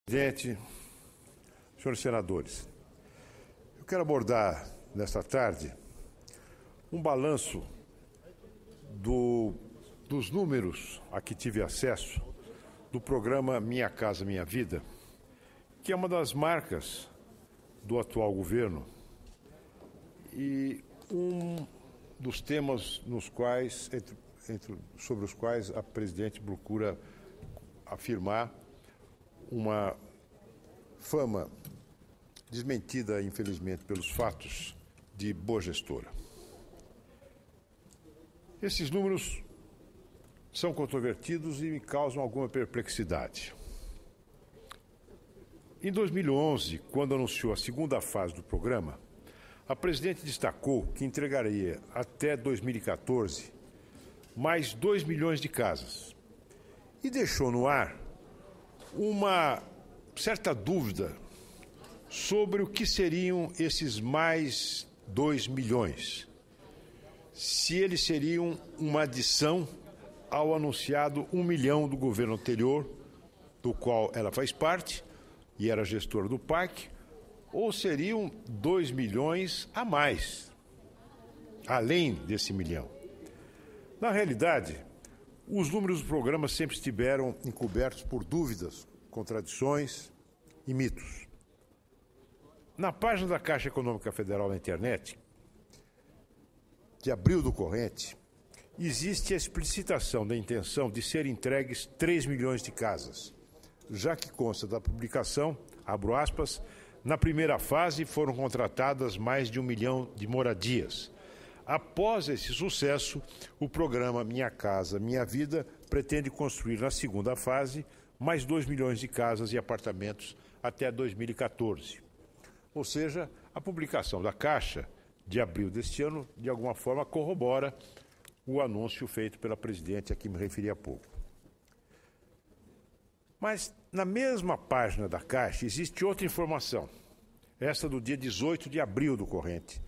Presidente, senhores senadores, eu quero abordar nesta tarde um balanço dos números a que tive acesso do programa Minha Casa Minha Vida, que é uma das marcas do atual governo e um dos temas nos quais, sobre os quais a presidente procura afirmar uma fama desmentida, infelizmente, pelos fatos de boa gestora. Esses números são controvertidos e me causam alguma perplexidade. Em 2011, quando anunciou a segunda fase do programa, a presidente destacou que entregaria até 2014 mais 2 milhões de casas e deixou no ar uma certa dúvida sobre o que seriam esses mais 2 milhões. Se eles seriam uma adição ao anunciado 1 milhão do governo anterior, do qual ela faz parte e era gestora do PAC, ou seriam 2 milhões a mais, além desse milhão. Na realidade, os números do programa sempre estiveram encobertos por dúvidas, contradições e mitos. Na página da Caixa Econômica Federal na internet, de abril do corrente, existe a explicitação da intenção de ser entregues 3 milhões de casas, já que consta da publicação, abro aspas, na primeira fase foram contratadas mais de 1 milhão de moradias. Após esse sucesso, o programa Minha Casa Minha Vida pretende construir na segunda fase mais 2 milhões de casas e apartamentos até 2014. Ou seja, a publicação da Caixa de abril deste ano, de alguma forma, corrobora o anúncio feito pela presidente a que me referi há pouco. Mas, na mesma página da Caixa, existe outra informação, esta do dia 18 de abril do corrente,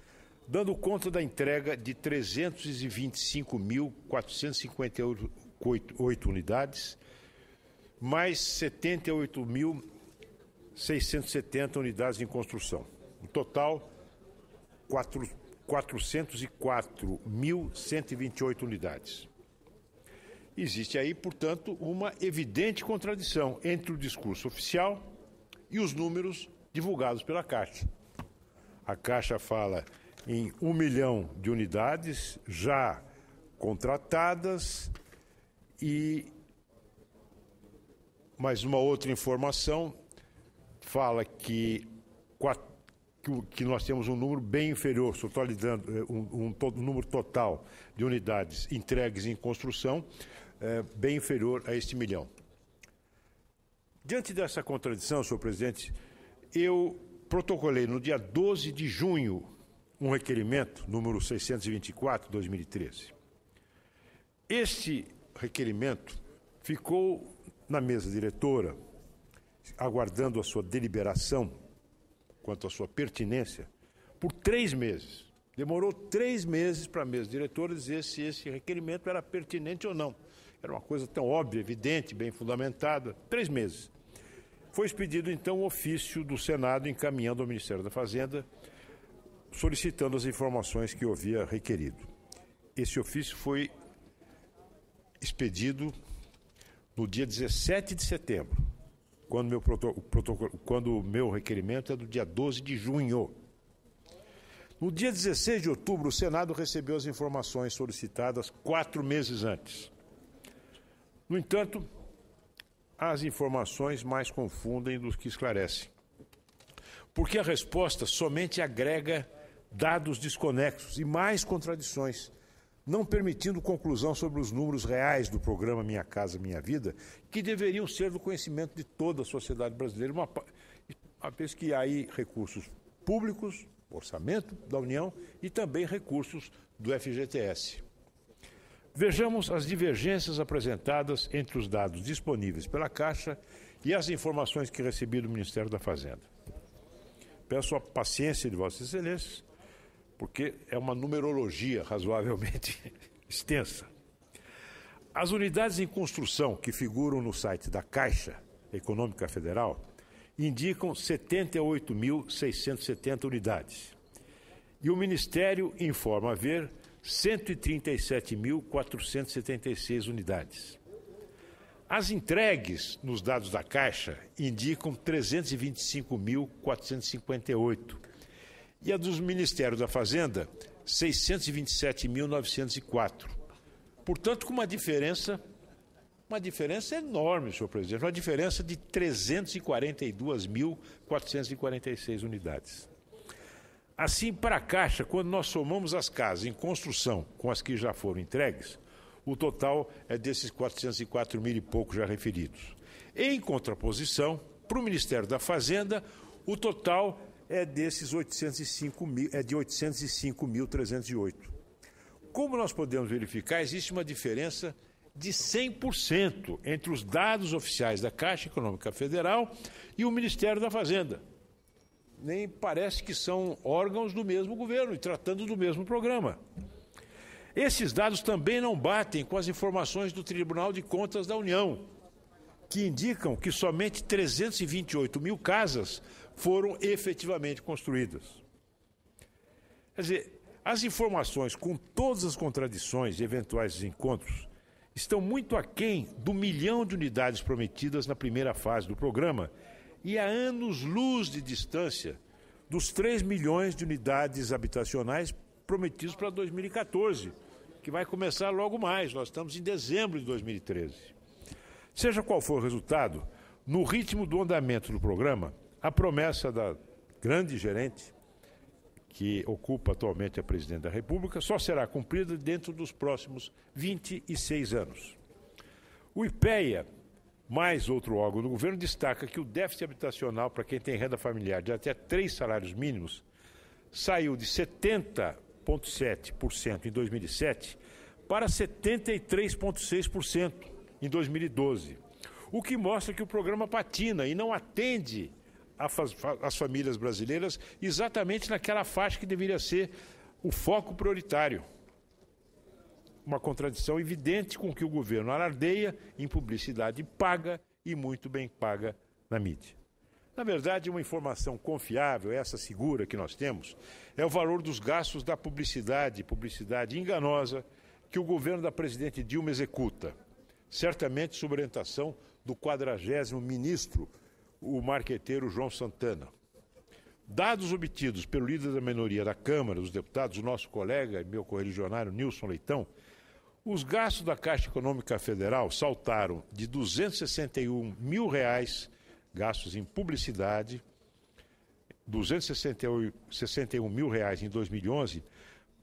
dando conta da entrega de 325.458 unidades, mais 78.670 unidades em construção. No total, 404.128 unidades. Existe aí, portanto, uma evidente contradição entre o discurso oficial e os números divulgados pela Caixa. A Caixa fala em 1 milhão de unidades já contratadas e mais uma outra informação fala que nós temos um número bem inferior, totalizando um número total de unidades entregues em construção, bem inferior a este milhão. Diante dessa contradição, senhor presidente, eu protocolei no dia 12 de junho um requerimento, número 624, 2013. Este requerimento ficou na mesa diretora, aguardando a sua deliberação quanto à sua pertinência, por 3 meses. Demorou 3 meses para a mesa diretora dizer se esse requerimento era pertinente ou não. Era uma coisa tão óbvia, evidente, bem fundamentada. 3 meses. Foi expedido, então, o ofício do Senado encaminhando ao Ministério da Fazenda, solicitando as informações que eu havia requerido. Esse ofício foi expedido no dia 17 de setembro, quando o meu requerimento é do dia 12 de junho. No dia 16 de outubro, o Senado recebeu as informações solicitadas 4 meses antes. No entanto, as informações mais confundem do que esclarecem, porque a resposta somente agrega dados desconexos e mais contradições, não permitindo conclusão sobre os números reais do programa Minha Casa Minha Vida, que deveriam ser do conhecimento de toda a sociedade brasileira, uma vez que há aí recursos públicos, orçamento da União e também recursos do FGTS. Vejamos as divergências apresentadas entre os dados disponíveis pela Caixa e as informações que recebi do Ministério da Fazenda. Peço a paciência de Vossas Excelências, porque é uma numerologia razoavelmente extensa. As unidades em construção que figuram no site da Caixa Econômica Federal indicam 78.670 unidades. E o Ministério informa haver 137.476 unidades. As entregues nos dados da Caixa indicam 325.458. E a dos Ministérios da Fazenda, 627.904. Portanto, com uma diferença enorme, senhor presidente, uma diferença de 342.446 unidades. Assim, para a Caixa, quando nós somamos as casas em construção com as que já foram entregues, o total é desses 404 mil e pouco já referidos. Em contraposição, para o Ministério da Fazenda, o total é desses 805.308. Como nós podemos verificar, existe uma diferença de 100% entre os dados oficiais da Caixa Econômica Federal e o Ministério da Fazenda. Nem parece que são órgãos do mesmo governo e tratando do mesmo programa. Esses dados também não batem com as informações do Tribunal de Contas da União, que indicam que somente 328 mil casas foram efetivamente construídas. Quer dizer, as informações, com todas as contradições e eventuais desencontros, estão muito aquém do 1 milhão de unidades prometidas na primeira fase do programa e a anos-luz de distância dos 3 milhões de unidades habitacionais prometidos para 2014, que vai começar logo mais. Nós estamos em dezembro de 2013. Seja qual for o resultado, no ritmo do andamento do programa, a promessa da grande gerente, que ocupa atualmente a presidente da República, só será cumprida dentro dos próximos 26 anos. O IPEA, mais outro órgão do governo, destaca que o déficit habitacional para quem tem renda familiar de até 3 salários mínimos saiu de 70,7% em 2007 para 73,6% em 2012, o que mostra que o programa patina e não atende as famílias brasileiras exatamente naquela faixa que deveria ser o foco prioritário. Uma contradição evidente com que o governo alardeia em publicidade paga e muito bem paga na mídia. Na verdade, uma informação confiável, essa segura que nós temos, é o valor dos gastos da publicidade enganosa que o governo da presidente Dilma executa, certamente sob orientação do 40º ministro, o marqueteiro João Santana. Dados obtidos pelo líder da minoria da Câmara dos Deputados, o nosso colega e meu correligionário Nilson Leitão, os gastos da Caixa Econômica Federal saltaram de R$ 261 mil gastos em publicidade, R$ 261 mil em 2011,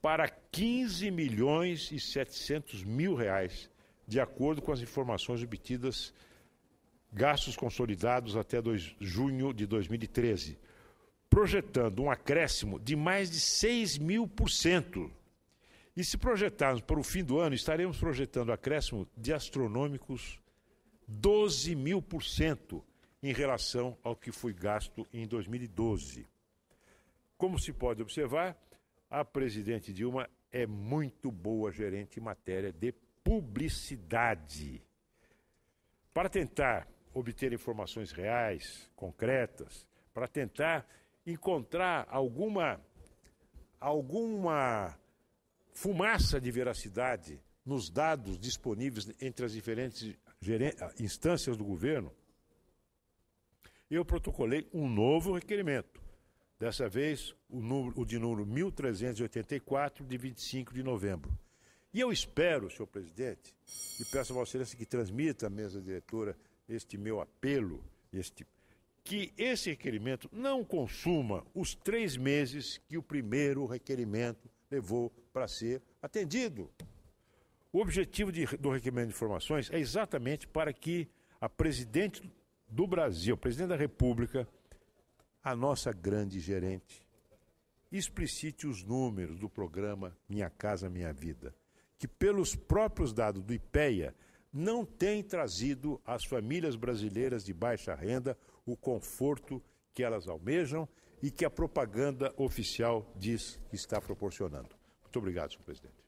para R$ 15.700.000, de acordo com as informações obtidas, gastos consolidados até junho de 2013, projetando um acréscimo de mais de 6.000%. E se projetarmos para o fim do ano, estaremos projetando acréscimo de astronômicos 12.000% em relação ao que foi gasto em 2012. Como se pode observar, a presidente Dilma é muito boa gerente em matéria de publicidade. Para tentar obter informações reais, concretas, para tentar encontrar alguma fumaça de veracidade nos dados disponíveis entre as diferentes instâncias do governo, eu protocolei um novo requerimento, dessa vez o de número 1384, de 25 de novembro. E eu espero, senhor presidente, e peço a Vossa Excelência que transmita à mesa diretora este meu apelo, que esse requerimento não consuma os 3 meses que o primeiro requerimento levou para ser atendido. O objetivo do requerimento de informações é exatamente para que a presidente do Brasil, a presidente da República, a nossa grande gerente, explicite os números do programa Minha Casa Minha Vida, que pelos próprios dados do IPEA não tem trazido às famílias brasileiras de baixa renda o conforto que elas almejam e que a propaganda oficial diz que está proporcionando. Muito obrigado, senhor presidente.